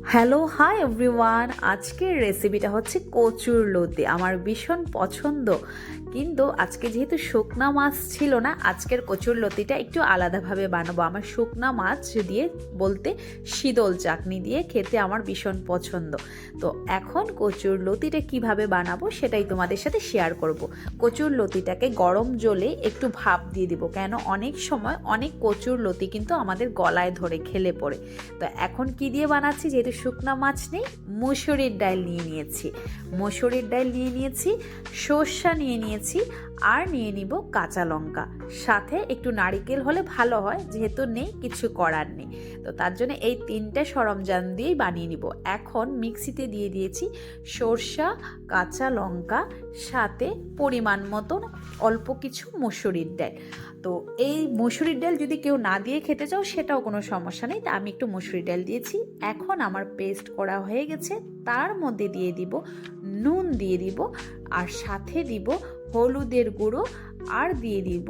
Hello hi everyone, আজকের রেসিপিটা হচ্ছে কচুর লতি। আমার ভীষণ পছন্দ, কিন্তু আজকে যেহেতু শুকনা মাছ ছিল না, আজকের কচুর লতিটা একটু আলাদাভাবে বানাবো। আমার শুকনা মাছ দিয়ে বলতে শীতল চাটনি দিয়ে খেতে আমার ভীষণ পছন্দ। তো এখন কচুর লতিটা কিভাবে বানাবো সেটাই তোমাদের সাথে শেয়ার করব। কচুর লতিটাকে গরম জলে একটু ভাপ দিয়ে দিব, কেন অনেক সময় অনেক কচুর লতি কিন্তু আমাদের গলায় ধরে খেলে পড়ে। তো এখন কি দিয়ে বানাচ্ছি, যেহেতু শুকনা মাছ নেই, মসুরির ডাল নিয়ে নিয়েছি, সর্ষা নিয়ে নিয়েছি, আর নিয়ে নিব কাঁচা লঙ্কা, সাথে একটু নারিকেল হলে ভালো হয়, যেহেতু নেই কিছু করার নেই। তো তার জন্য এই তিনটে সরঞ্জাম দিয়েই বানিয়ে নিব। এখন মিক্সিতে দিয়ে দিয়েছি সর্ষা, কাঁচা লঙ্কা, সাথে পরিমাণ মতন অল্প কিছু মসুরির ডাল। তো এই মসুরির ডাল যদি কেউ না দিয়ে খেতে চাও সেটাও কোনো সমস্যা নেই, তা আমি একটু মসুরির ডাল দিয়েছি। এখন আমার পেস্ট করা হয়ে গেছে, তার মধ্যে দিয়ে দিব নুন, দিয়ে দিব আর সাথে দিব হলুদের গুঁড়ো, আর দিয়ে দিব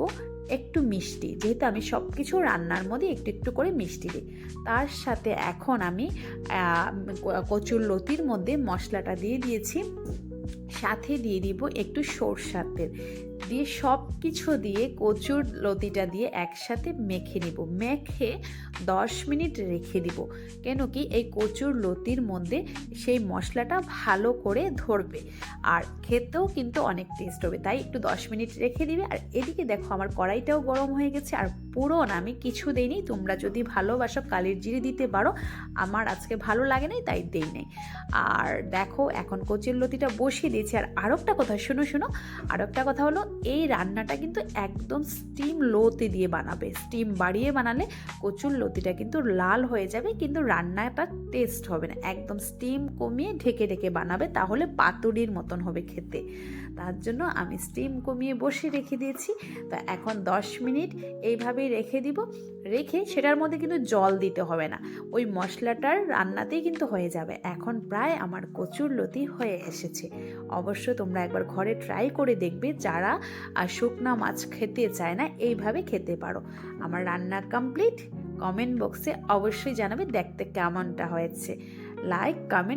একটু মিষ্টি, যেহেতু আমি সব কিছু রান্নার মধ্যে একটু একটু করে মিষ্টি দিই। তার সাথে এখন আমি কচুর লতির মধ্যে মশলাটা দিয়ে দিয়েছি, সাথে দিয়ে দিব একটু সরষার তেল দিয়ে, সব কিছু দিয়ে কচুর লতিটা দিয়ে একসাথে মেখে নিব। মেখে 10 মিনিট রেখে দিব, কেন কি এই কচুর লতির মধ্যে সেই মশলাটা ভালো করে ধরবে, আর খেতেও কিন্তু অনেক টেস্ট হবে। তাই একটু 10 মিনিট রেখে দিবে। আর এদিকে দেখো আমার কড়াইটাও গরম হয়ে গেছে, আর পুরন আমি কিছু দেইনি। তোমরা যদি ভালোবাসো কালির জিরে দিতে পারো, আমার আজকে ভালো লাগে নাই তাই দেই নাই। আর দেখো এখন কচুর লতিটা বসিয়ে দিয়েছি। আর আরেকটা কথা শোনো, আরেকটা কথা হলো, এই রান্নাটা কিন্তু একদম স্টিম লোতে দিয়ে বানাবে। স্টিম বাড়িয়ে বানালে কচুর লতিটা কিন্তু লাল হয়ে যাবে, কিন্তু রান্নাটা টেস্ট হবে না। একদম স্টিম কমিয়ে ঢেকে ঢেকে বানাবে, তাহলে পাতুরির মতন হবে খেতে। তার জন্য আমি স্টিম কমিয়ে বসে রেখে দিয়েছি। তো এখন 10 মিনিট এইভাবেই রেখে দিব। রেখে সেটার মধ্যে কিন্তু জল দিতে হবে না, ওই মশলাটার রান্নাতেই কিন্তু হয়ে যাবে। এখন প্রায় আমার কচুর লতি হয়ে এসেছে। অবশ্য তোমরা একবার ঘরে ট্রাই করে দেখবে, যারা শুকনা মাছ খেতে চায় না এইভাবে খেতে পারো। আমার রান্না কমপ্লিট। কমেন্ট বক্সে অবশ্যই জানাবে দেখতে কেমনটা হয়েছে। Like, comment